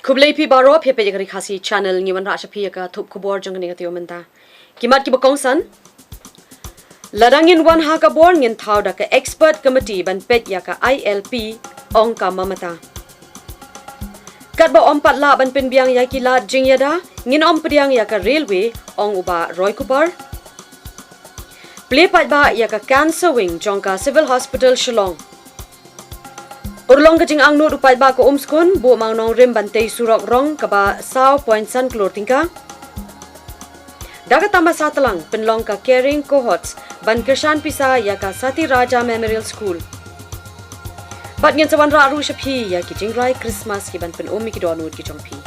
Kublai pi baro phe pe jagri khasi channel ngiwan ra shapi ka thup khubor jang ni ka menta kimat ki bakong san ladangin wan ha ka bor ngin thau da ka expert committee ban pet ya ka ILP ong ka mamata kat ba om pat la ban pen biang ya ki la jing ya da ngin om priang ya ka railway ong uba Roy Khubor play pat ba ya ka cancer wing jong ka civil hospital Shillong Urlong ka jing ang no upai ba ko umskun bu mang nong rim bantay surok rong ka ba saw point san klor tingka daga tama satalang penlong ka caring cohorts ban kirshan pisa ya ka Sati Raja Memorial School pat ngin sawan ra ru shaphi ya ki jing rai Christmas ki ban pen omi ki donut ki jong phi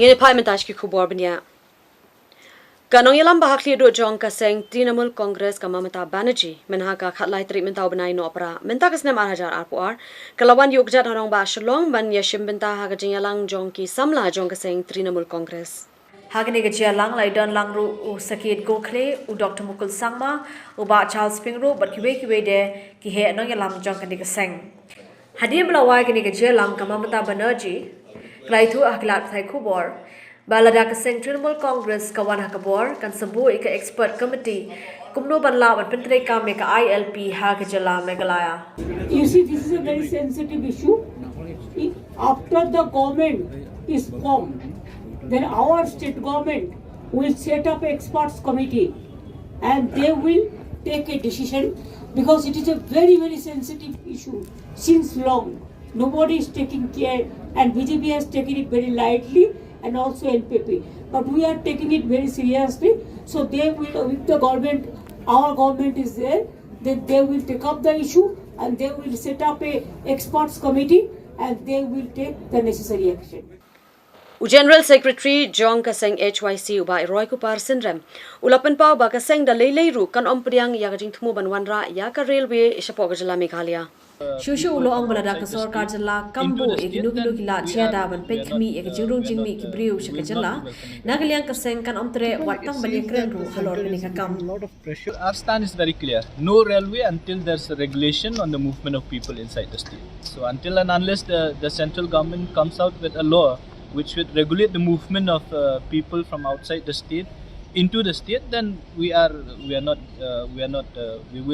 ngene pai mentash ki khubor bania Kanong yalam bahak li do jong ka seng Trinamool Congress ka Mamata Banerjee menha ka khatlai treatment tau banai no opera menta ka snem arhajar arpuar kalawan yogjat harong ba Shillong ban yashim benta ha ka jingalang jong ki samla jong ka seng Trinamool Congress Hagani ka jialang lai don lang ru u sakit gokhle u Dr. Mukul Sangma u ba Charles Pingru bat kiwe de ki he anong yalam jong ka ni ka seng Hadim lawai ka ni ka jialang ka Mamata Banerjee klai thu aklat thai Khubor Balada ka seng Trinamool Congress kawan hakabor kan sabu ika expert committee kumno banla ban pentre ka me ka ILP ha ka jala megalaya You see, this is a very sensitive issue. After the government is formed, then our state government will set up an experts committee and they will take a decision because it is a very, very sensitive issue since long. Nobody is taking care and BJP has taken it very lightly and also NPP. But we are taking it very seriously. So they will, if the government, our government is there, then they will take up the issue and they will set up a experts committee and they will take the necessary action. General Secretary Jong Kaseng HYC uba Roy Khubor Sinrem ulapan pau ba kaseng da leilei ru kan ompriang ya jing thumu banwanra ya ka railway isapo ga jala Meghalaya Shushu ulo ang balada ka sarkar jala kambo ekinu kila chiada ban pekmi ek jingrung jingmi ki briu shaka jala nagaliang ka seng kan omtre watang balikren ru halor ni ka kam lot of pressure. Our stand is very clear. No railway until there's a regulation on the movement of people inside the state. So until and unless the central government comes out with a law which would regulate the movement of people from outside the state into the state, then we will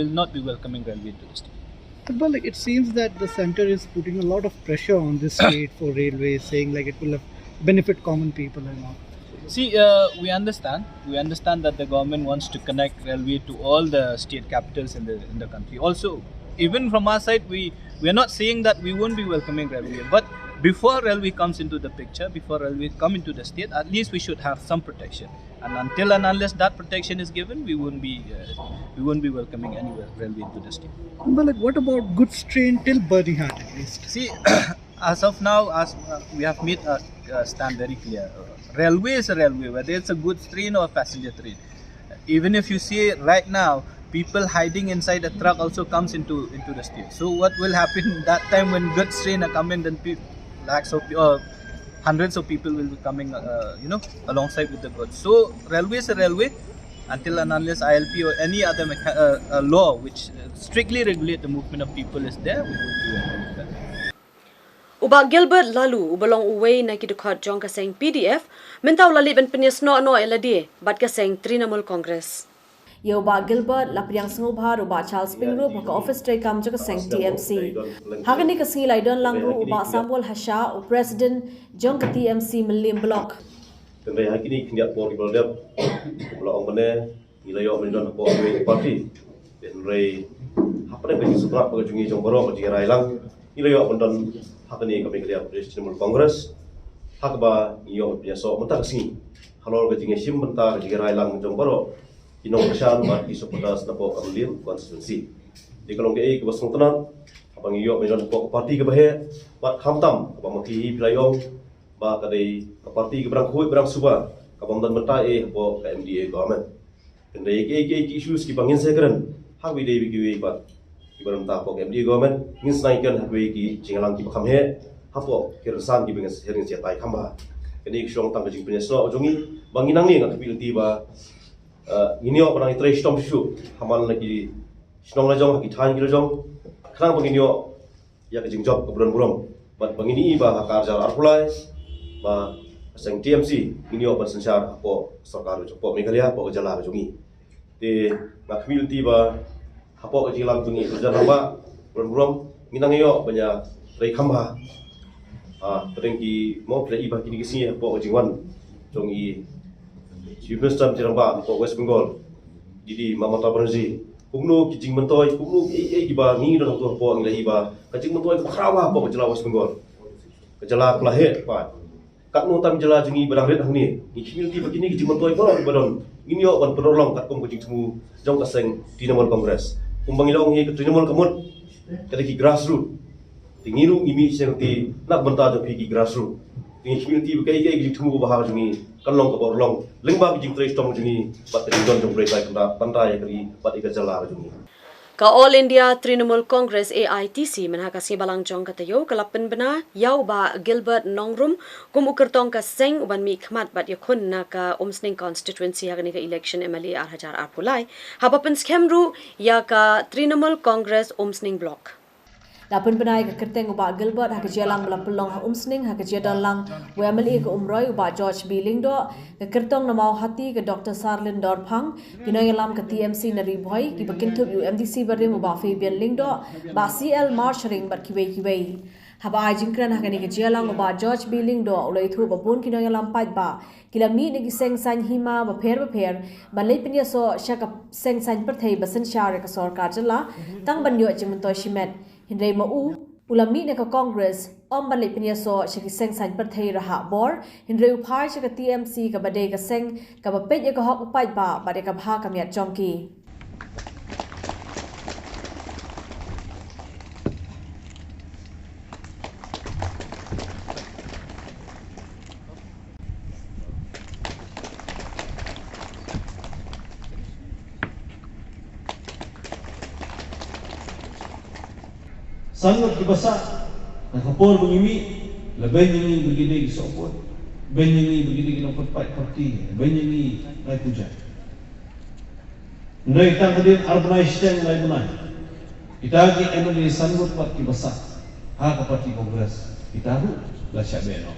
not be welcoming railway to the state. But it seems that the center is putting a lot of pressure on this state for railways, saying like it will benefit common people and all. See, we understand that the government wants to connect railway to all the state capitals in the country. Also, even from our side, we are not saying that we won't be welcoming railway, but before railway comes into the picture, before railway come into the state, at least we should have some protection. And until and unless that protection is given, we won't be welcoming any railway into the state. But what about goods train till Birmingham at least? See, as of now, we have made our stand very clear. Railway is a railway, whether it's a goods train or a passenger train. Even if you see right now, people hiding inside a truck also comes into the state. So what will happen that time when goods train are coming, then hundreds of people will be coming, alongside with the goods. So railway is a railway until and unless ILP or any other law which strictly regulate the movement of people is there, we will be welcoming that. Uba Gilbert lalu ubalong uway na kidukhat jong kaseng PDF mentaw lali ben penyes no eladi bat kaseng Trinamool Congress Yo ba Gilbert lapriang sngubhar uba Charles Pingru baka office tray kam jaka seng TMC hagani ka singi lai don langru uba Samuel Hasha u president jong ka TMC Millim Block Tenai hakini kindiat por ibaldep ula ongmane ilayo mendon por party tenai hapane bagi subrak bagi jungi jong boro bagi railang ilayo mendon hakani kami kerja Trinamool Congress hakba iyo biasa mentak singi halor bagi jungi sim mentak bagi railang jong boro inong kasyan mat isopodas na po Millim constituency di kalong kay kebasong tanan abang iyo mendon po party kebahe mat khamtam abang maki pilayong ba kadai parti ke berang khui berang suba kabang dan menta po ka MDA government kendai ke issues ki bangin sekeren hak wi dei bi ba ki berang ta po ka MDA government ngin snaikan hak wi ki jingalang ki bakam he hapo kirsan ki bengas hering sia tai khamba kendai ki shong tang ka jing penyesno jongi banginang ni ngak pilti ba ini ok nang itre stom shu hamal lagi snong la jong ki than ki jong khrang banginyo ya ka jing job ka buran buram bat bangini ba hakar jar arpulai ba seng TMC ini open sensar po sarkar po Meghalaya po jala jungi te na community ba hapo jilam jungi jala ba rom minang yo banya rei khamba terengki mau play ba kini kisi po jingwan jungi Chief Minister tiramba po West Bengal jadi Mamata Banerjee kumno kijing mentoi kumno iba ngi do to po ngi iba kajing mentoi krawa po jela West Bengal kejala kelahe pa kakno tam jela jungi barang red hangni ni community begini kijing mentoi po badon ini yo ban penolong kat kom kijing semu jong kaseng Trinamool Congress kumbang ilong hi Trinamool kamut kadaki grassroots tingiru imi sengti nak benta jo pigi grassroots ni community bekai kijing semu bahar jungi kanlong ka borlong lingba kijing trace tong jungi bateri don jong break kanda pantai kri pati kejala jungi Ka All India Trinamool Congress AITC menhakasi balang jong ka tayo kalapan bena yau ba Gilbert Nongrum kum ukertong ka seng uban mi khmat bat yakun na ka Umsning constituency hagani ka election MLA Arhajar Arpulai hapapan skemru ya ka Trinamool Congress Umsning block Lapun benai ke kerteng uba Gilbert hak jelang belam pelong ha Umsning hak jedalang WMLA ke Umroy uba George Billing do ke kertong namau hati ke Dr. Sarlin Dorphang ginoyalam ke TMC nari boy ki bekintup UMDC barim uba Fabian Ling do ba CL Marshring bat kiwei haba jingkran hak ni ke jelang uba George Billing do ulai thu babun ginoyalam pat ba kilami ni seng san hima ba pher ba lei pinya so shaka seng san perthei basan share ka sarkar jala tang banyo chimunto shimet Hindray mau ulami ne ka Congress om ban lepnia so shaki seng san perthei raha bor hindray uphai shaka TMC ka bade ka seng ka ba pej ka hok upai ba bade ka bha ka miat chongki sangat dibasa na Khubor mengimi lebih ini begini di sopot ben ini begini kita perpat parti ben ini naik puja ndai tang hadir urbanization lai bunai kita lagi MLA sangut parti besar ha ka parti Kongres kita hu la syabeno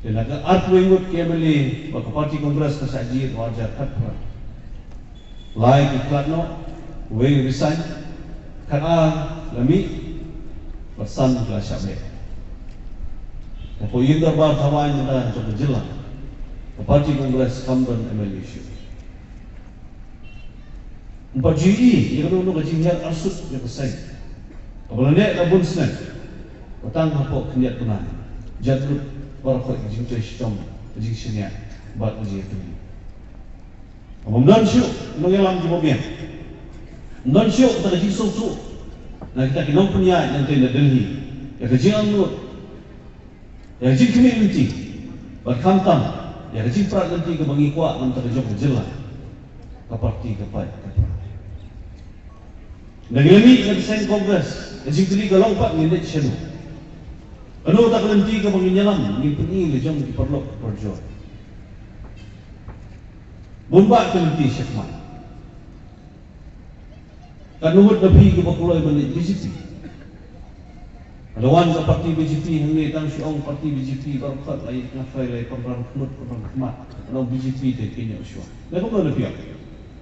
dan agak art wengut ke MLA ka parti Kongres ka saji wajar khatra lai iklatno we resign kana lami bersan kelas syabe. Apa yang terbar thawan dan cukup jelas. Parti Kongres Kamban MLA issue. Empat GE yang dulu kejinjar arsut yang kesai. Apabila nek kabun senang, petang apa keniat penan. Jatuh barakot kejinjar sistem kejinjar buat ujian itu. Kemudian syuk mengelam di mobil. Non syuk kita kejing susu. Nah kita kinong punya yang tenda Delhi. Ya kejing anut. Ya kejing community. Berkantam. Ya kejing perak nanti ke bangi kuat nanti ke jok jelas. Ke parti ke pai. Dan ini ke desain Kongres. Kejing tadi kalau pak ngindet syadu. Anu tak nanti ke bangi nyalam. Ini penting le jom diperlok berjuang. Bumbak ke nanti syakman. Kanuhut nabi ke bakulai balik BJP. Lawan ke parti BJP hengi tang syong parti BJP barakat lai ngafai lai perang khmat. Kalau BJP te kenya uswa. Lalu mana dia?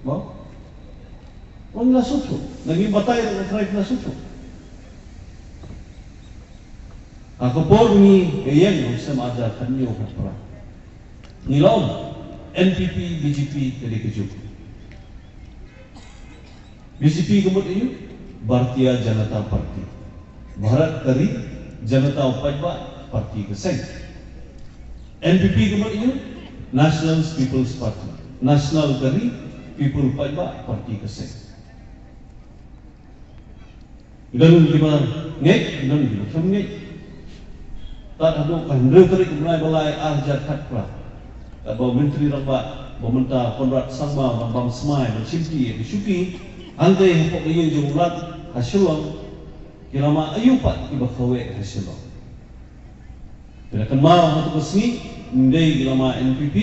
Mau? Orang susu. Lagi batai dengan try susu. Aku por ni yang sama ada kanyo kapra. Nilom NPP BJP jadi kejuk. BJP kemudian Bharatiya Janata Party, Bharat Kari Janata Upajba Party keseng. NPP kemudian National People's Party, National Kari People Upajba Party keseng. Dan lima ngek, dan lima ngek. Tak ada kan rekeri mulai balai Arjat Khatpra. Tak bawa menteri rabat, pemerintah Konrad Sangma, Bambang Semai, Bersimpi, Bersyuki. Andai hapok ayun jumlat hasilong kilama ayupat iba kawe hasilong. Bila kan mau untuk kesini, ndai kilama NPP,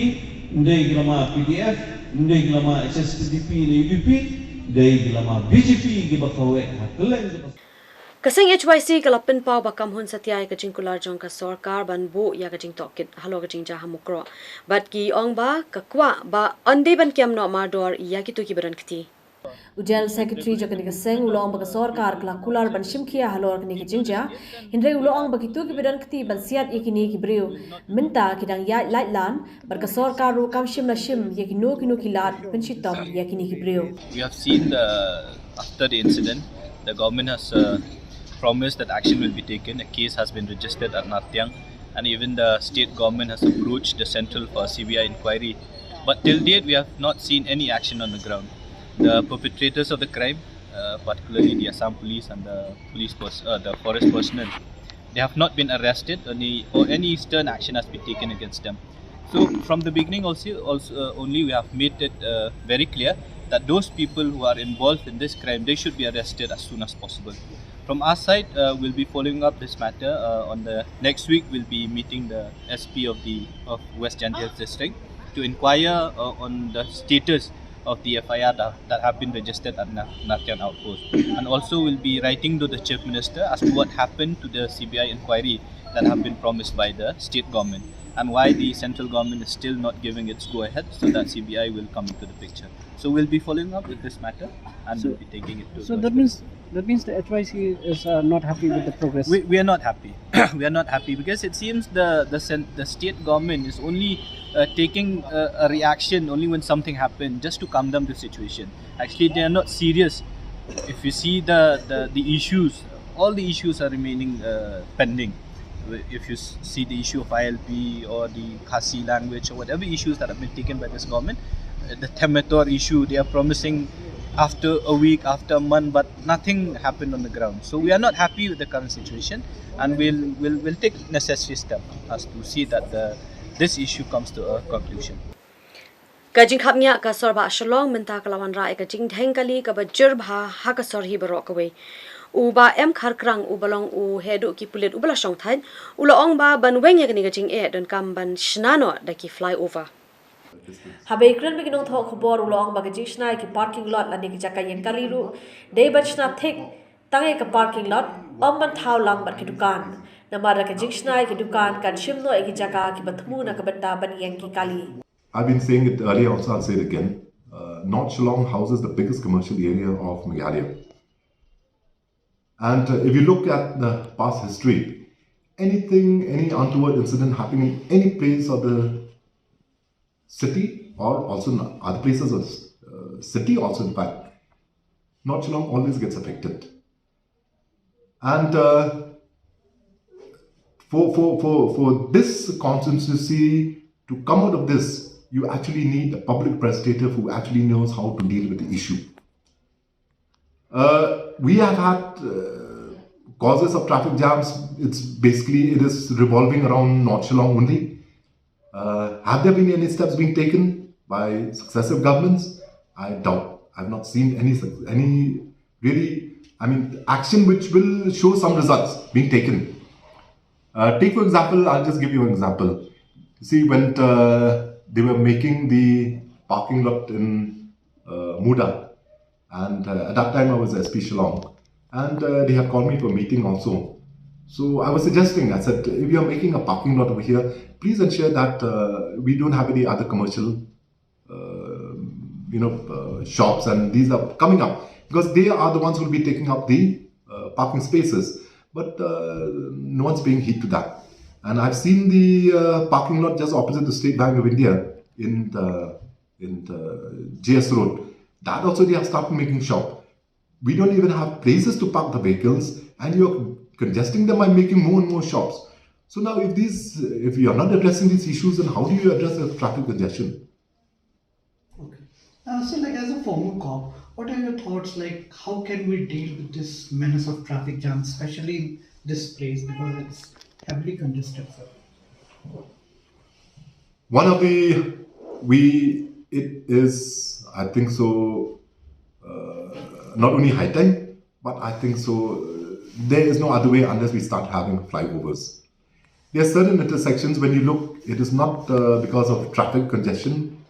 ndai kilama PDF, ndai kilama SSPDP, UDP, ndai kilama BJP iba kawe hakeleng. Kasing HYC kalapin pau bakam hun satyai kajing kular jong ka sarkar ban bu ya kajing tokit halo kajing ja hamukro but ki ong ba kakwa ba ande ban kiam no ma dor ya ki tu ki baran kti Ujal Secretary Jakani Kaseng ulong baka sarkar kala kular ban shimkia halor kani kajingja hindre ulong baki tu ki bidan kti ban siat yakini ki breu minta kidang ya light lan bar ka sarkar ru kam shim la shim yakino kino kilat ban shitom yakini ki breu. We have seen after the incident, the government has promised that action will be taken. A case has been registered at Natyang, and even the state government has approached the central for CBI inquiry. But till date, we have not seen any action on the ground. The perpetrators of the crime, particularly the Assam police and the forest personnel, they have not been arrested, or any stern action has been taken against them. So from the beginning only we have made it very clear that those people who are involved in this crime, they should be arrested as soon as possible. From our side, we'll be following up this matter. On the next week, we'll be meeting the SP of West Jandial district to inquire on the status of the FIR that have been registered at Natyang outpost, and also we'll be writing to the Chief Minister as to what happened to the CBI inquiry that have been promised by the state government, and why the central government is still not giving its go-ahead so that CBI will come into the picture. So we'll be following up with this matter, and we'll be taking it to. So that means the HYC is not happy with the progress. We are not happy. We are not happy because it seems the state government is only taking a reaction only when something happened, just to calm down the situation. Actually, they are not serious. If you see the issues, all the issues are remaining pending. If you see the issue of ILP or the Khasi language or whatever issues that have been taken by this government, the Themator issue, they are promising after a week, after a month, but nothing happened on the ground. So we are not happy with the current situation, and we'll take necessary steps as to see that this issue comes to a conclusion. Kajing khapnya ka sorba shalong minta kalawan ra kajing dhengkali ka bajur bha ha ka sorhi barok away. Uba em kharkrang ubalong u hedu ki pulit ubala shong thai ulaong ba banweng ya kajing don kam ban shnano da ki flyover. Habe kren beginong thok khubor ulong ba kajing shnai ki parking lot lani ki jaka yen kaliru dei bachna thik tangai ka parking lot omban thau lang bat ki dukan namara kajing shnai ki dukan kan shimno e ki jaka ki bathmu na ka banda ban yen ki kali. I've been saying it earlier, also I'll say it again. North Shillong houses the biggest commercial area of Meghalaya. And if you look at the past history, any untoward incident happening in any place of the city, or also in other places of the city also in fact, North Shillong always gets affected. And for this constituency to come out of this, you actually need a public representative who actually knows how to deal with the issue. We have had causes of traffic jams. It is revolving around North Shillong only. Have there been any steps being taken by successive governments? I doubt. I've not seen any really, action which will show some results being taken. Take for example, I'll just give you an example. See, when they were making the parking lot in Muda, and at that time I was SP Shillong, and they had called me for a meeting also. So I was suggesting, I said, if you're making a parking lot over here, please ensure that we don't have any other commercial shops, and these are coming up because they are the ones who will be taking up the parking spaces, but no one's paying heed to that. And I've seen the parking lot just opposite the State Bank of India in the GS Road. That also they have started making shop. We don't even have places to park the vehicles, and you're congesting them by making more and more shops. So now if you are not addressing these issues, then how do you address the traffic congestion? Okay. So as a former cop, what are your thoughts, how can we deal with this menace of traffic jams, especially in this place because it's heavily congested, sir? It is, I think so, not only high time, but I think so, there is no other way unless we start having flyovers. There are certain intersections, when you look, it is not because of traffic congestion,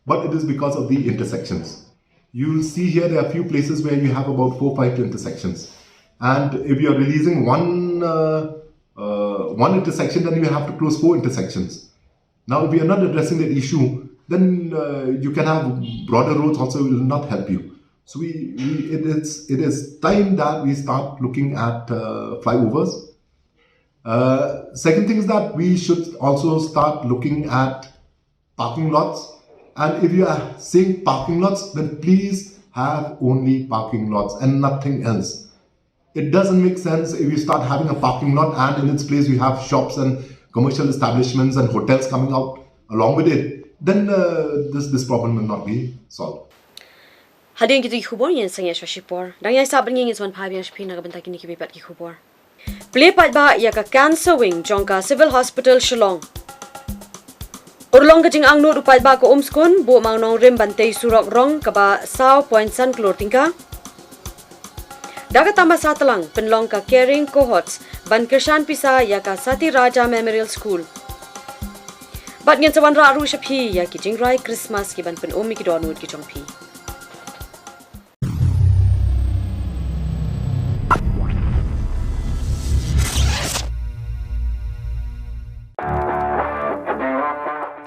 but it is because of the intersections. You'll see here there are a few places where you have about 4 or 5 intersections. And if you are releasing one intersection, then you have to close 4 intersections. Now, if we are not addressing that issue, then you can have broader roads also will not help you. So it is time that we start looking at flyovers. Second thing is that we should also start looking at parking lots. And if you are saying parking lots, then please have only parking lots and nothing else. It doesn't make sense if you start having a parking lot and in its place you have shops and commercial establishments and hotels coming out along with it. Then this problem will not be solved. Hading kita Khubor yen sangya shashipor. Dang yai sabang ngin swan phabiang shpi na banta kini kibipat ki Khubor. Play pat ba ya ka cancer wing jongka civil hospital Shillong. Urlong ka jing ang no upat ba ko umskun bu mang nong rim bantay surok rong ka ba saw point san klor tingka. Daga tamba satalang penlong ka caring cohorts ban Kirshan Pisa ya ka Sati Raja Memorial School. Bat ngin sawan ra ru shaphi ya ki jingrai Christmas ki ban pen umi ki donut ki chongphi.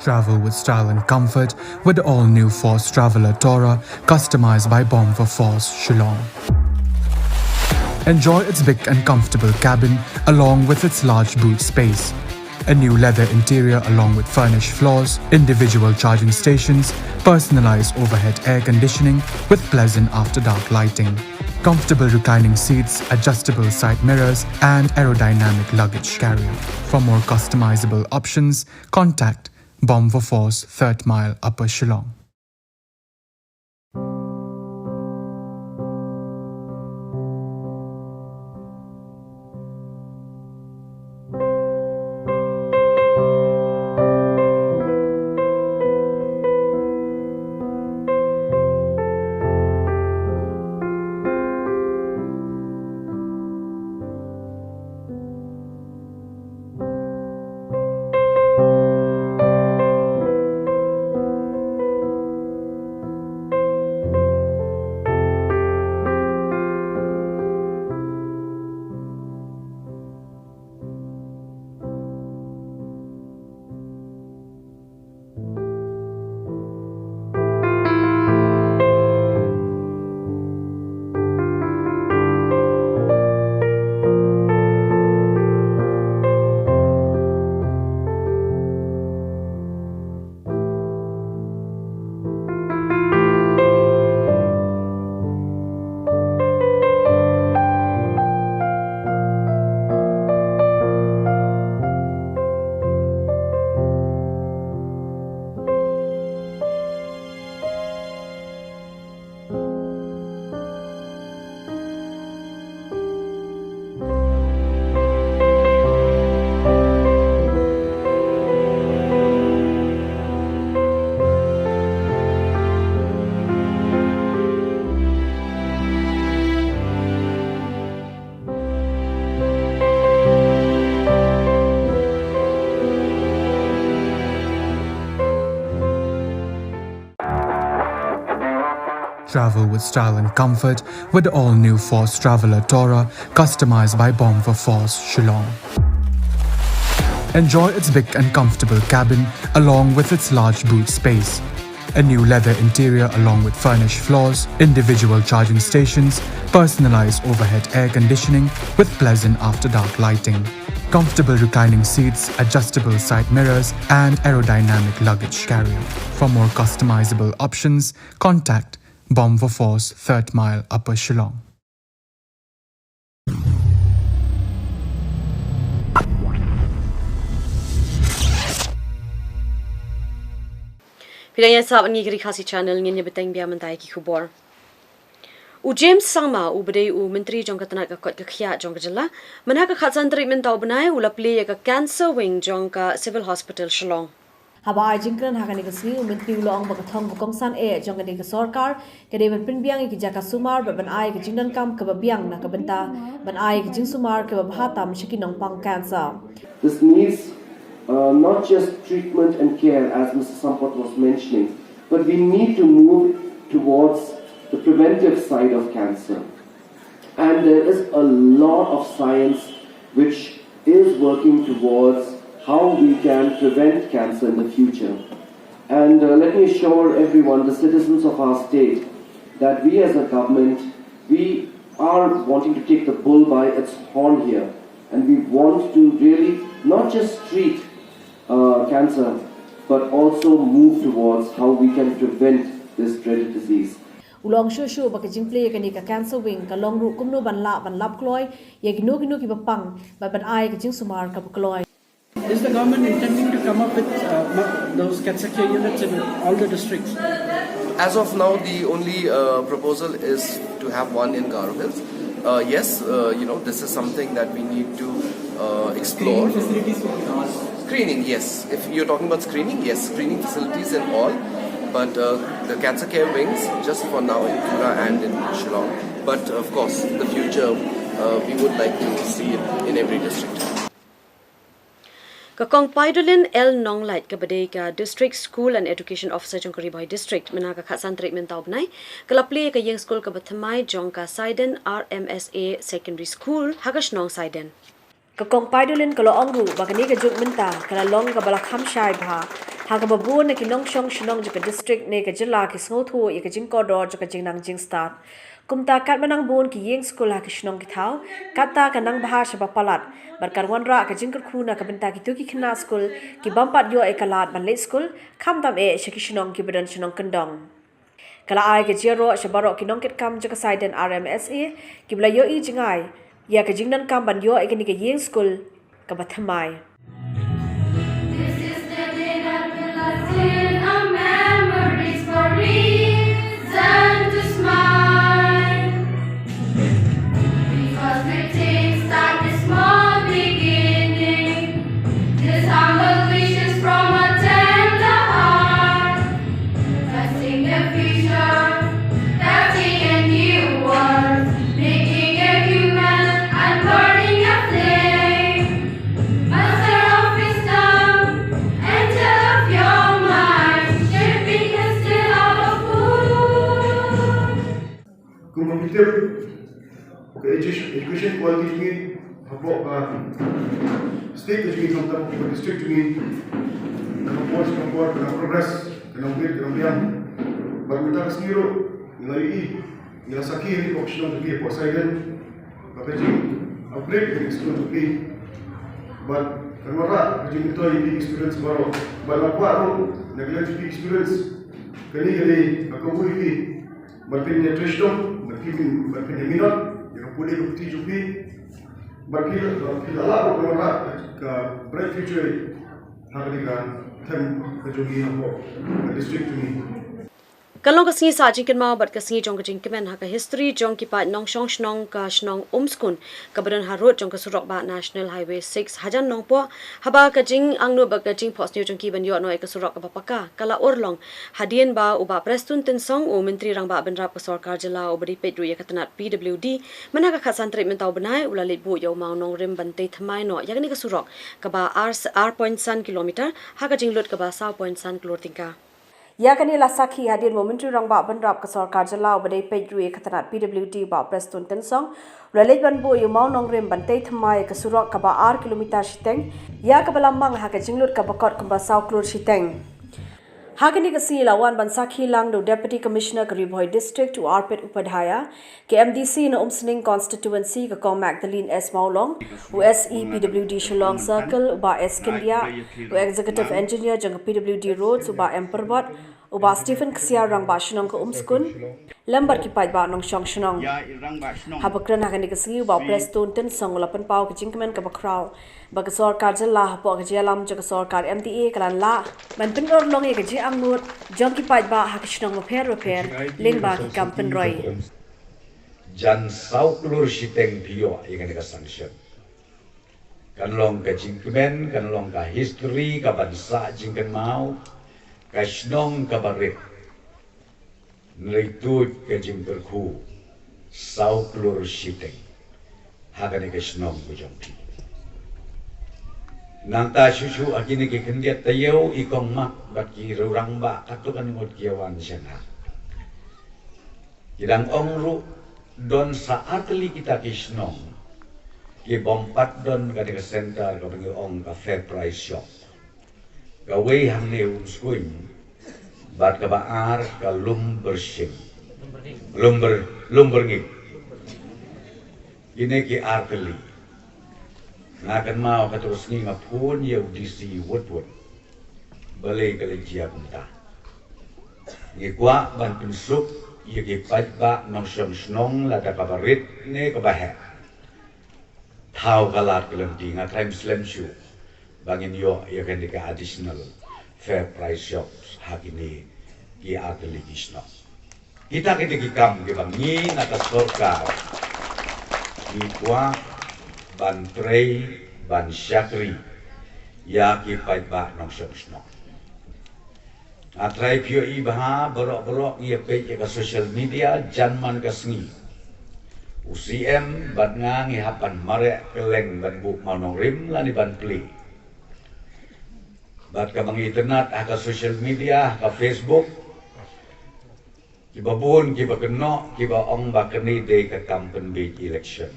Travel with style and comfort with the all-new Force Traveler Tora, customized by Bomb for Force Shillong. Enjoy its big and comfortable cabin along with its large boot space. A new leather interior along with furnished floors, individual charging stations, personalized overhead air conditioning with pleasant after-dark lighting. Comfortable reclining seats, adjustable side mirrors and aerodynamic luggage carrier. For more customizable options, contact Bomb for Force 3rd Mile Upper Shillong. Travel with style and comfort with the all-new Force Traveler Tora, customized by Bomb for Force Shillong. Enjoy its big and comfortable cabin along with its large boot space. A new leather interior along with furnished floors, individual charging stations, personalized overhead air conditioning with pleasant after-dark lighting. Comfortable reclining seats, adjustable side mirrors and aerodynamic luggage carrier. For more customizable options, contact Bomb for Force 3rd Mile Upper Shillong. Pilihan sahabat ngigri khasi channel ngin beteng biar mentai ki Khubor. U James Sangma u bedai u menteri jong katanak ka kot ka khia jong ka jela menha ka khatsan treatment tau benai u lapli ka cancer wing jong ka civil hospital Shillong. Haba jingkran hakani kasni umentri ulong bakathong bukongsan jongani ka sarkar kade ban pinbiang ki jaka sumar ban ai ki jingdan kam ka biang na ka benta ban ai ki jingsumar ka bhata mshiki nong pang cancer. This needs not just treatment and care as Mr. Sampath was mentioning, but we need to move towards the preventive side of cancer. And there is a lot of science which is working towards how we can prevent cancer in the future. And let me assure everyone, the citizens of our state, that we as a government, we are wanting to take the bull by its horn here. And we want to really not just treat cancer, but also move towards how we can prevent this dreaded disease. Ulong shu baka jingple ka ni ka cancer wing ka long ru kumno ban lap kloy ye ginu ki bapang ban ai ka jing sumar ka kloy. Is the government intending to come up with those cancer care units in all the districts? As of now, the only proposal is to have one in Garville. Yes, this is something that we need to explore. Screening, yes. If you're talking about screening, yes, screening facilities and all. But the cancer care wings, just for now in Pura and in Shillong. But of course, in the future, we would like to see it in every district. Kakong Paidolin El Nong Light kabadai ka District School and Education Officer jong Karibay District menaga khatsan treatment taw bnai kalapli ka yeng school ka bathamai jong ka Saiden RMSA Secondary School hagash nong Saiden. Kakong Paidolin kalo angru bagani ka juk menta kala long ka balakham shai bha haga babu na kinong shong shinong jaka district ne ka jilla ki snothu ye ka jing kodor jaka jing nang jing start. Kumta kat manang bon ki yeng school ha kishnong ki thau kata ka nang bahar shaba palat barkarwan ra ka jingkar khuna ka benta ki tuki khna school ki bampat yo ekalat ban le school kham tam e shakishnong ki bedan shinong kendong kala ai ke jero shabaro ki nong ket kam jaka Saiden RMSA ki bla yo i jingai ya ka jingnan kam ban yo e ka ni ka yeng school ka bathamai. This is the day that will last in our memories for reason to smile. Because we things start with small beginning. This humble wishes from a tender heart. Trusting the future, crafting a new world, making a human and burning a flame. Master of wisdom, angel of your mind, shaping us still out of wood. Education quality में state education हम district में progress but kita sendiri nilai nilai sakit ini optional tu dia Poseidon packaging upgrade dari student tu but kenapa packaging itu ini students baru balap baru neglected students kali aku boleh berpindah nutrition berpindah minat boleh bukti juga bagi Allah berdoa ke bright future harga kan kejogi apa district ini. Kalong kasingi sa jingkin mau bat kasingi jong kajingkimen haka history jong kipat nong shong shnong ka shnong umskun kabadan harut jong kasurok ba National Highway 6 hajan nong po haba kajing angno ba kajing post new jong kiban yo no e kasurok ka bapaka kala orlong hadien ba uba prestun tensong o menteri rang ba benrap ka sarkar jila o bari pedru ya katanat PWD manaka khasan treatment taw banai ulalit bu yo mau nong rim bantei thamai no yakni kasurok ka ba r.san kilometer haka jinglut ka ba sa.san kilometer Ya kani la sakhi hadin momentary rang ba ban rap ka sarkar jala obadai pedru e khatanat PWD ba prestun tensong lalit ban bo yu mau nong rem bantei thamai ka surok ka ba r kilometer shiteng ya ka balamang ha ka jinglut ka bakot ka ba saw klor shiteng Hagani ka sila wan ban sakhi lang do Deputy Commissioner Karibhoy District to Arpit Upadhyaya ke MDC na umsning constituency ka Kong Magdalene S Maulong u SE PWD Shillong Circle uba S Kindia u Executive Engineer jang PWD Roads uba Emperbot uba Stephen Ksiar rang ba shinong ka umskun lambar ki pai ba nong shong shinong habakran hagani ka sigi uba Preston ten song lapan pau ka jingkmen ka bakraw bag sarkar jalla hapo ka jalam jang sarkar MDA kalan la man pin or long e ka ji angut jong ki pai ba ha ka shinong repair ling ba ki kampen roi jan sau klur shiteng pio ingani ka sanction kan long ka jingkmen kan long ka history ka bansa jingken mau ka shnong ka barit nritut ka jingker khu sau klur shiteng hagani ka shnong ko jong pi nanta shushu akini ke kendiat tayew ikong mak baki rurang ba katukan ngot kiawan siya Kidang ongru don saat li kita kisnong ki bompat don ka de center ka pangi ong ka fair price shop ka wei hang ne skuin bat ka baar ka lumbership lumber ngik ini ki arteli ngakan mau ka terus ngi ngapun ye udisi wot balai ka lejia kumta ngi kwa ban pinsuk ye ki ba nong snong la da kabarit ne ka bahe thau kalat kelenting time slam shoe bangin yo ye kan dika additional fair price shops hakini ki arteli kisno kita ki kam ki bangi atas sorkar ki kwa ban trei ban syakri ya ki ba nong snong atrai pio ibaha borok ia page ke social media janman ke sengi UCM bat ngangi hapan mare keleng ban bu manong rim lani ban pli bat ka bang internet ka social media ka Facebook kiba bun kiba keno kiba ong ba keni de ka kampen be election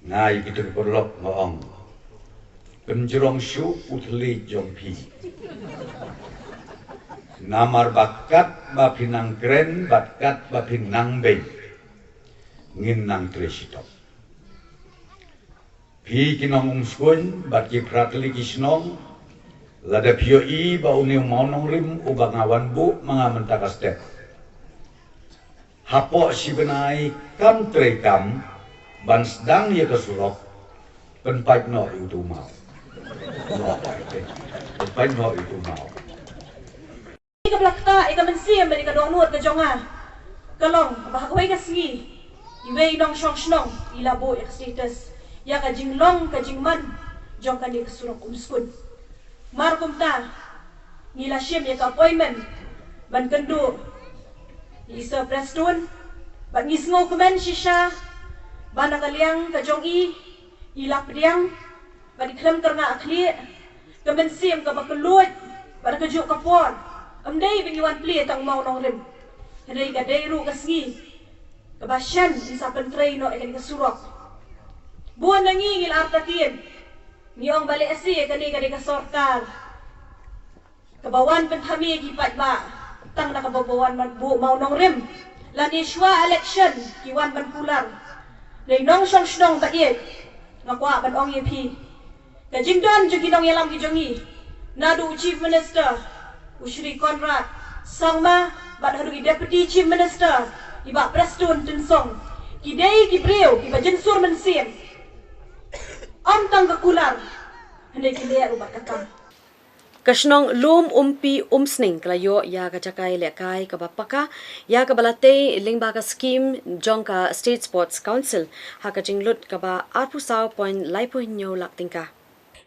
ngai kitu perlok ngong penjerong syu utli jompi namar bakat ba pinang kren bakat ba pinang be ngin nang tresitop pi kinong umskun bat ki pratli kisnong lada pio I ba uni maunong rim ubang awan bu mga mentakastep hapo si benai kam trekam ban sedang ye kesurok penpat no itu mau penpat no itu mau Ika belakta, ika mensiam beri ka doang nuot ka jonga. Kalong, bahakaway ka sige. Iway nong syong shnong, ilabo ya status. Ya ka jinglong ka jingman, jong ka ni kasurok umskun. Markum ta, ngila siyem ya ka appointment. Ban kendo, isa prestun, ban ngisngo kumen shisha. Ban nakaliang ka jong ilap diang. Ban iklem karna akli. Kamensiam ka bakulot, ban kajuk ka por. Amday bingiwan pli atang mau nong rim. Henay ka dayru kasgi. Kabasyan isa pentray no ikan kasurok. Buwan nangingil artatin. Ngiyong bali asi kani kasortar. Kabawan penthami gipat ba. Tang nakababawan man bu mau nong rim. Laniswa election kiwan ban pular. Lainong syong syong bait. Ngakwa ban ong yepi. Kajingdon juginong yalam gijongi. Nadu Chief Minister Ushri Conrad Sangma bat harugi Deputy Chief Minister iba Prestun Tinsong kidei kibreu iba jensur mensim amtang kakular hendak kiler ubat kakang Kasnong lum umpi umsning klayo ya kacakai lekai kabapaka ya kabalate lingba ka scheme jongka State Sports Council hakajinglut kaba arpusau point laipuhnyo laktingka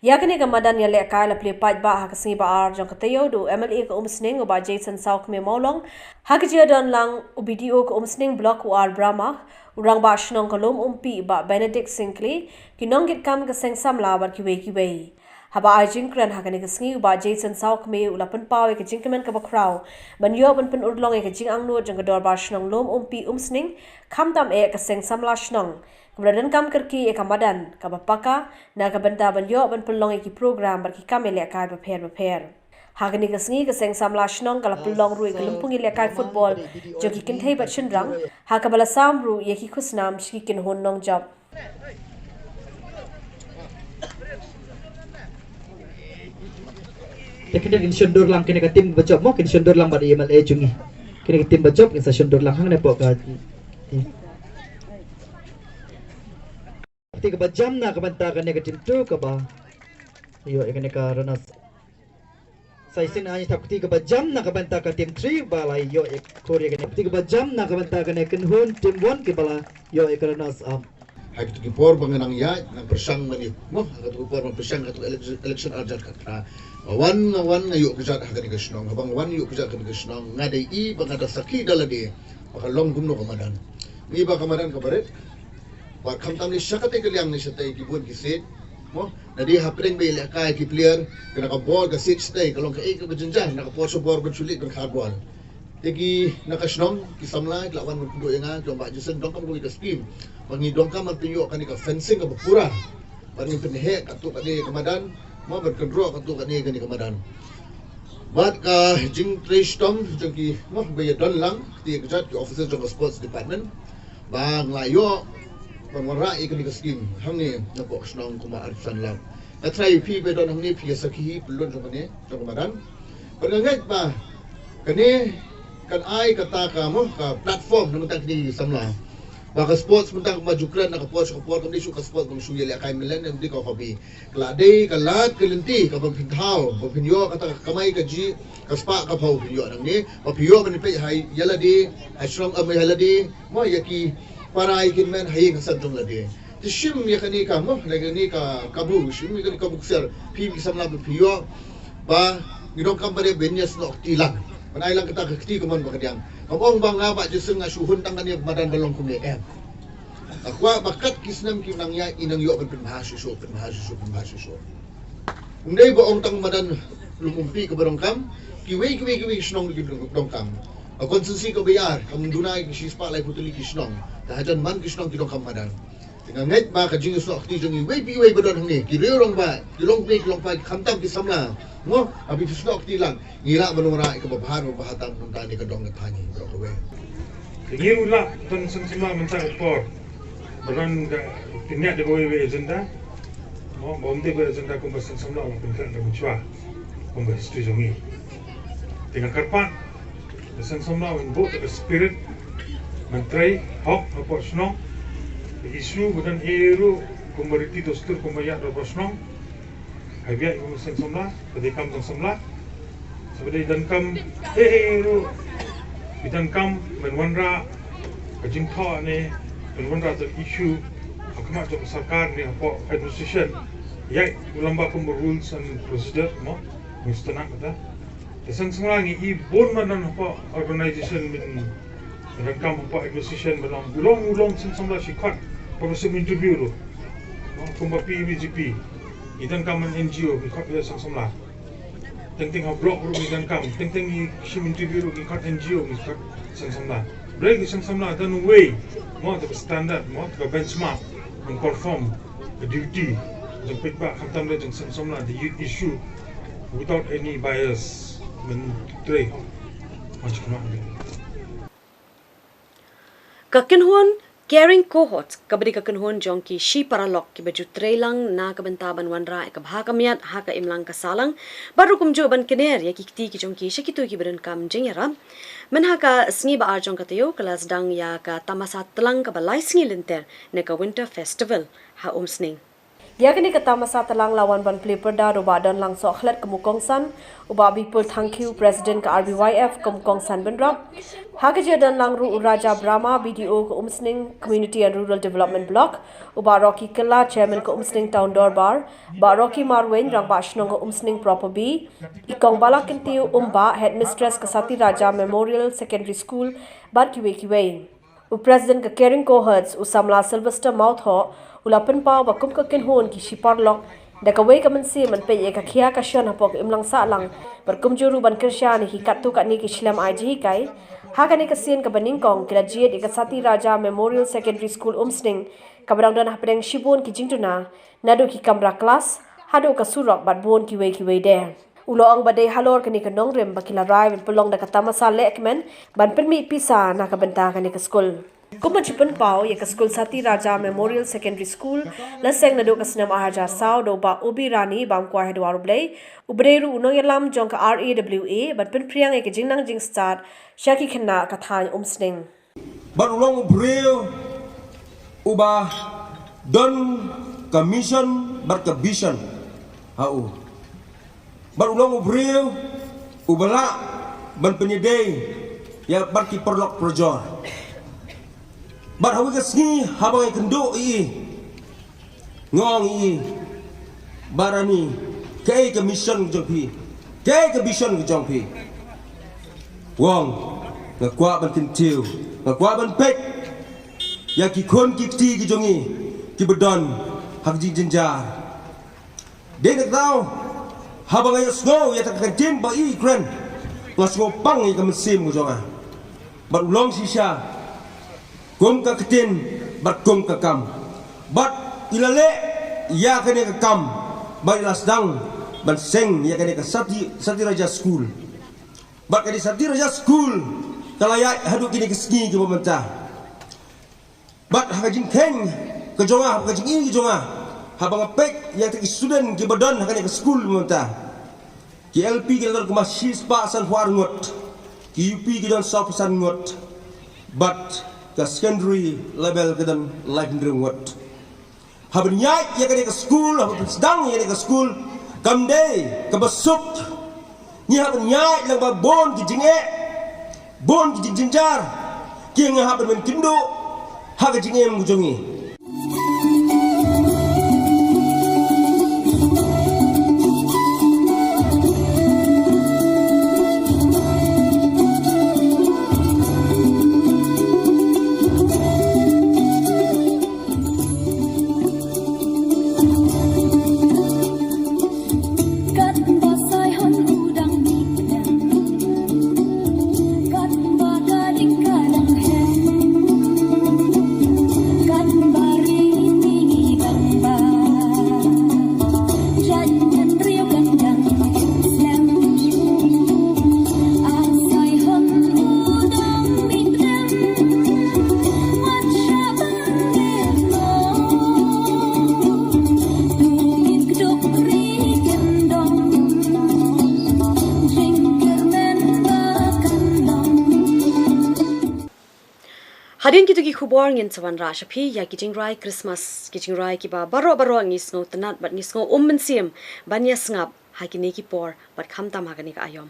Yakni kamadan ya lekai la plepat ba hakasngi ba ar jong katayo do MLA ka umsning ba Jason Sauk me maulong hakajia don lang ubidio ka umsning block war Brahma urang ba shnong kalom umpi ba Benedict Sinclair kinonggit kam ka sengsam la bar kiwe haba ajing kran hakani kasngi ba Jason Sauk me ulapan pawe ka jingkemen ka bakraw banyo ban pen urlong ka jing angno jong ka dor ba shnong lom umpi umsning kamdam ka sengsam la shnong Kemudian kam kerki kamadan kabapaka na kabenta banyo ban pelong ki program bar ki kamele kai beper. Hagani kasngi kaseng samla shnong kala pelong rui kelumpung ile kai football jo ki kinthei bat chindrang ha kabala samru ye ki khusnam shi kin hon nong job. Teknik in sundur lang kini katim bajob mo kini sundur lang bar MLA jungi. Kini katim bajob kini sa sundur lang hang ne pok ka. Tiga jam na kabanta ka negative 2 ka ba? Iyo ikan ka ranas. Sa isin ani tap tiga jam na kabanta ka team 3 bala yo Korea ka tiga jam na kabanta ka nekan hun team 1 ke bala yo ikan ranas Hai tu kipor banganang ya nang persang mani mo tu kipor mang persang tu election arjat ka wan ayo kejat hakani kesnong habang wan ayo kejat hakani kesnong ngadai I bangada saki dalade maka long gumno kamadan ni ba kamadan kabaret Wah kamtam ni syakate kaliang ni syatay kibun kisit mo nadi hapring be lekay ki player kana ka ball ka sit stay kalong ka ik ka jenjang naka poso bor ka sulit ka ball Tegi nakasnong kisamla lawan mendo yang jong ba jisen dong kam ko skim. Pangi dong kam piyo kan ka fencing ka pura. Pangi penhe katu kani kamadan mau berkedro katu kani kamadan. But jing trace tom jengki mau bayar don lang ti kerja ki officer jong sports department. Bang layo pengora ikan di skim. Hamni napok snong kuma arsan lang. Try pi be don hamni pi sakhi pelun jong kani jong kamadan. Pengangat ba kani kan ai kata kamu ka platform namun tak ni samla. Baka sports mentang majukan nak sports kami suka sports kami suya le kai milen nanti kau hobi. Kelade kalat kelenti ka pintau, pinyo kata kamai kaji kaspa ka pau pinyo nang ni. Pinyo man pe hai yaladi, hai strong amai haladi, mo yaki para ikin men hai kasan jong ladi. Tishim yakani kamu lagi ni ka kabu, shim yakani kabu sel pi samla pinyo ba ngidong kampare benyas nok tilang. Panai lang kita kekti kemon bakadiang. Ngomong bang ngabak jeseng ngasuhun tangan ni badan balong kume em. Akwa bakat kisnam ki nang ya inang yo pen mahasiswa. Undai ba ong tang badan lumumpi ke barong kam, kiwe snong di dong kam. Konsumsi ke bayar, kam dunai ki sispa lai putuli ki snong. Tahajan man ki snong ki dong kam badan. Dengan ngai ba ka jingus nok ti jongi we badan ni. Ki reurong ba, ki long pai khamtam ki samla. Mo abi snok ti lang. Ngila menora ke babahar bahatang tani ke dong tani bro kowe. Ini ulah tan semua mentang por. Beran tinyak de boy agenda. Mo bomde be agenda ko basan semua orang pintar de muchwa. Ko ba history jongi. Dengan karpan basan semua in both the spirit mentrai hok apa snong. Isu bukan eru komeriti dostur komayak do snong. Habia ko basan semua, pedekam semua. Sebagai dan kam eru bidan kam menwanra kajing thaw ne menwanra the issue akma jo sarkar ne po administration yai ulamba kum rules and procedure mo mustana kata desang semua ngi I bon manan po organization min dan kam po administration belong ulong semua sikhat proses interview ro kum PVGP idan kam NGO ikhat ya semua Teng-teng blog ru mi kam, teng-teng I shim interview ru kat NGO mi kat sang-samla. Break sang-samla dan way, mo the standard, mo the benchmark, and perform the duty. Jeng pitba khamtam le jeng sang-samla the issue without any bias. Men tray macam mana? Kakenhuan caring cohorts kabadi kakenhuan jongki shi paralok ki baju trailang na kabentaban wanra ka bhakamiat haka imlang kasalang baru kumjo ban kener ya kikti ki jongki shakitu ki beren kam jengera menhaka sngi ba arjong katayo kelas dang ya ka tamasa telang ka balai sngi lenter ne ka winter festival ha umsning Dia kini kata masa telang lawan ban Perda ruba dan lang so akhlat ke Mukongsan uba bipul thank you President ke RBYF ke Mukongsan benrap hakaja dan lang ru Raja Brahma BDO ke Umsning Community and Rural Development Block uba Rocky Kella Chairman ke Umsning Town Dorbar ba Rocky Marwen rang ba Shnong ke Umsning Proper B ikong balak kentiu umba Headmistress ke Sati Raja Memorial Secondary School bar kiwe President ke Caring Cohorts usamla Sylvester Mouthho ulapan pa bakum ka kinhon ki shiparlok da kawai ka mansi man pe ka khia ka shan hapok imlang sa lang berkum juru ban kirshan hi katu ka ni ki shlam aji kai ha ka ni ka sien ka baning kong kila jiet ka Sati Raja Memorial Secondary School Umsning ka barang dan hapdeng shibon ki jingtuna nadu ki kamra class hado ka surok bat bon ki we de ulo ang badai halor kani ka nongrem bakila rai ben pelong da kata masa lekmen ban permi pisa na ka benta kani ka school Kumachipan pau ya ka school Sati Raja Memorial Secondary School laseng nado ka sinam ahaja sao do ba ubi rani bam kwa hedwaru blai ubreru unong yalam jong ka RAWA bat pen priang e ka jingnang jing start shaki khanna ka than umsning bat ulong ubreu uba don commission bat ka vision hau bat ulong ubreu ubala ban penyedai ya bat ki perlok projor But how we get sni habang ikendo ngong barani kay ka mission jongpi kay ka vision jongpi wong ngakwa ban kintiu ngakwa ban pek ya ki kon ki ti ki jongi ki bedon hak jing jenjar de nak tau habang ay snow ya tak kantin ba kren ngas ngopang ka mesim mo jonga but ulong sisha kum ka ketin but kum ka kam but ilale ya kene ka kam but ilasdang but seng ya kene ka sati raja school but kadi sati raja school kalaya hadu kini keski ke pemerintah but hakajing keng ke jonga hakajing ini ke jonga habang pek yang teki student ke badan hakane ke school pemerintah ki LP ke dalam kemas pa san huar ngot ki UP ke dalam sop san ngot but ke secondary level ke dalam secondary ngot habang nyai ya kane ke school habang sedang ya kane ke school kamde ke besuk ni habang nyai lang ba bon ki jinge bon ki jinjar ki ngah habang men kindo haga jinge mujongi. Hadin kita ki khubor ngin sawan ra shapi ya ki jingrai Christmas ki jingrai ki ba baro ngis ngo tanat bat ngis ngo mensim banya sngap ha ki ne ki por bat kham tam ha ka ni ka ayom.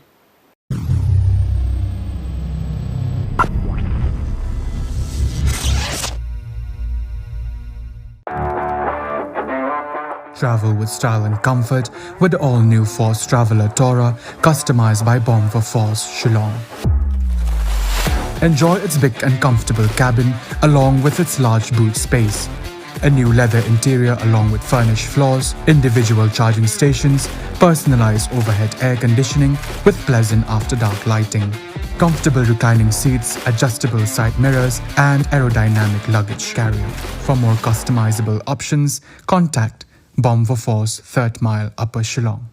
Travel with style and comfort with the all-new Force Traveler Tourer customized by Bomb for Force Shillong. Enjoy its big and comfortable cabin along with its large boot space. A new leather interior along with furnished floors, individual charging stations, personalized overhead air conditioning with pleasant after-dark lighting. Comfortable reclining seats, adjustable side mirrors and aerodynamic luggage carrier. For more customizable options, contact Bomb for Force 3rd Mile Upper Shillong.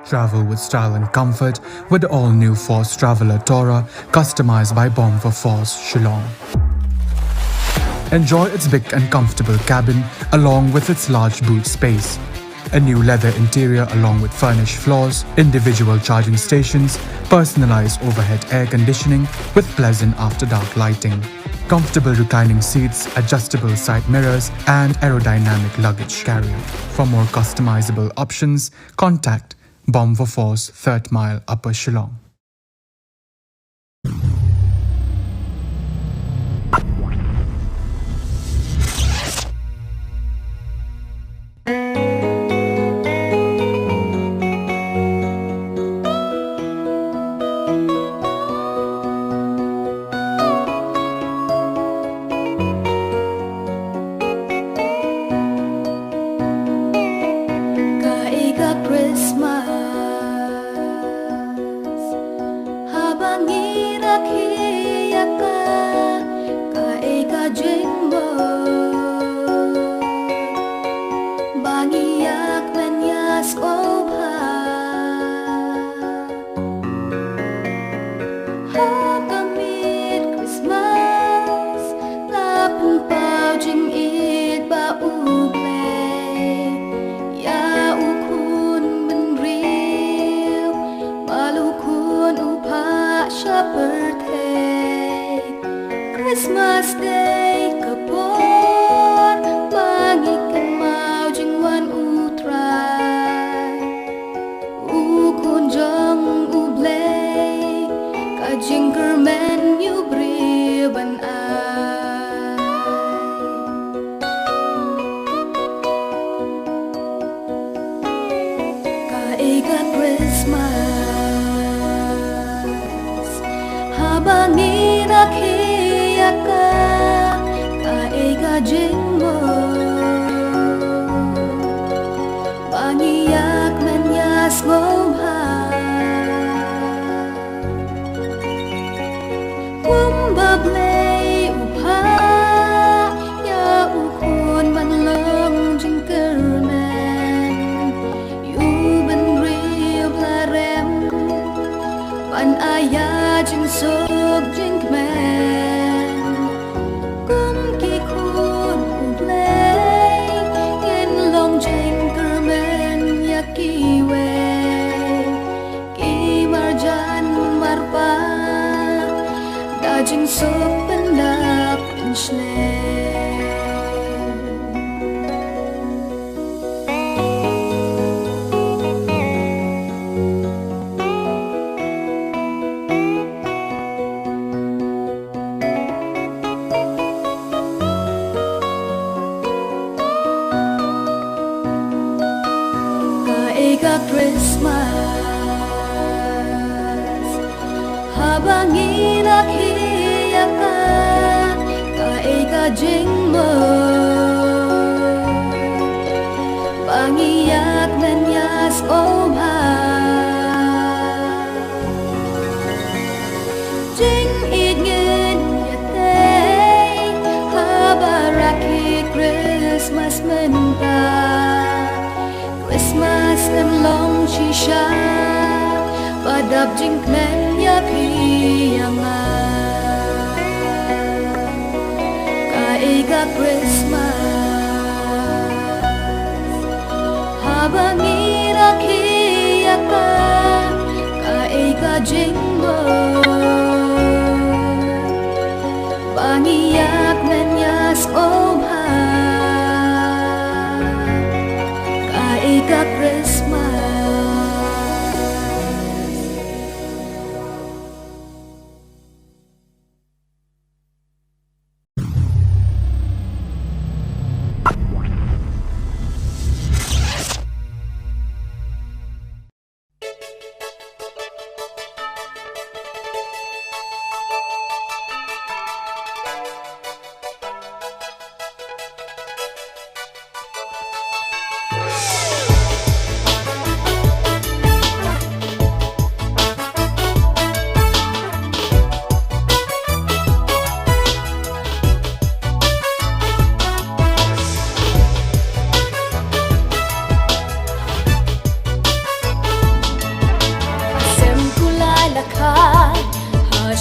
Travel with style and comfort with the all-new Force Traveler Tourer customized by Bomb for Force Shillong. Enjoy its big and comfortable cabin along with its large boot space. A new leather interior along with furnished floors, individual charging stations, personalized overhead air conditioning with pleasant after-dark lighting. Comfortable reclining seats, adjustable side mirrors and aerodynamic luggage carrier. For more customizable options, contact Bomb for Force 3rd Mile Upper Shillong. over. Hakamit Christmas, lapun pau jing it ba uble, ya ukun ben real, malukun upa sya birthday, Christmas Day kapor, pangikan mau jing wan utrai, ukun jang uble. Kajing kermen you briban ay Kaiga Christmas habang inakiyak ka Kaiga jingmo Pangiyak menyas ngomha Kumbablay upha ya ukun man lang jing kermen yu ben real blarem pan aya jing sok jing kmen kum ki kun ublay ken long jing kermen ya kiwe ki marjan marpa Dajing sok pendap inshne Kaiga Christmas habang inakiyak ka Kaiga jingmo Pangiyak nanyas omha Jing ingin yatay habaraki Christmas menta Christmas kan long shisha Padap jing kmen ya piyanga Kaiga Christmas habang inakiyak ka Kaiga jingmo Pangiyak nanyas omha Kaiga Christmas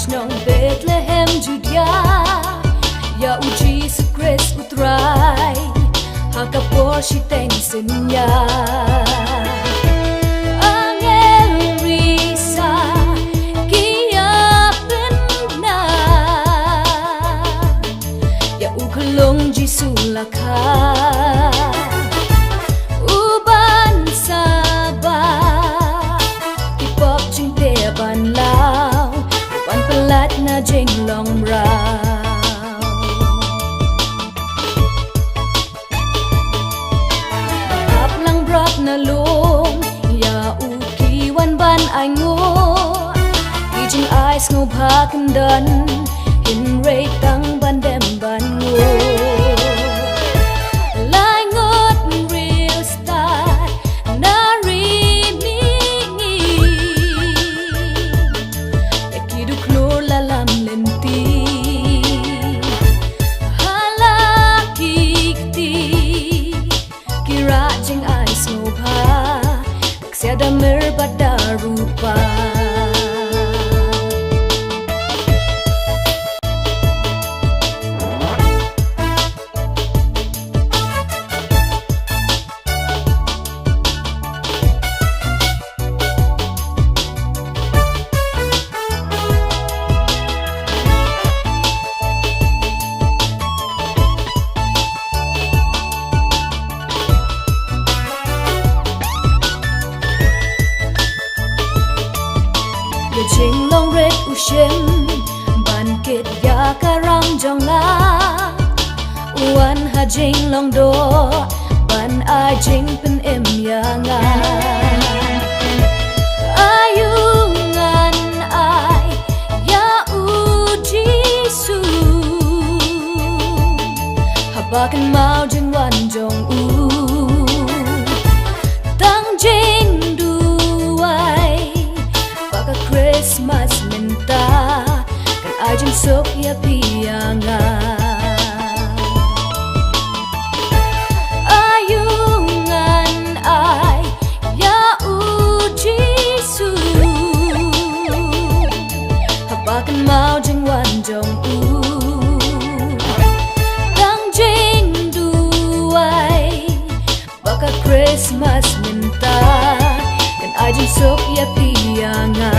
Nong Bethlehem Judea Ya u Jesus Christ utrai Hakapor shiteng sinya Angel risa Kia penna Ya u kalong Jisu lakha Uban sabah Ipop jing te ban lao Pelat na jing long brow Ap lang brok na lung Ya uki wan ban ay ngo Kijing ice ngo bhakan dan Hin rate tang ban dem ban ngo Lai ngot real star Na rini lalam lenti halakikti kira jing ay snobha shim ban kit ya karang jong la wan ha jing long do ban a jing pen em ya nga ayungan ai ya uji su habakan mau jing wan jong u tang jing duai baka Christmas minta kan ajin sok ya pianga ayungan ai ya uji su habakan mau jing wan jong u tang jing duai baka Christmas minta kan ajin sok ya pianga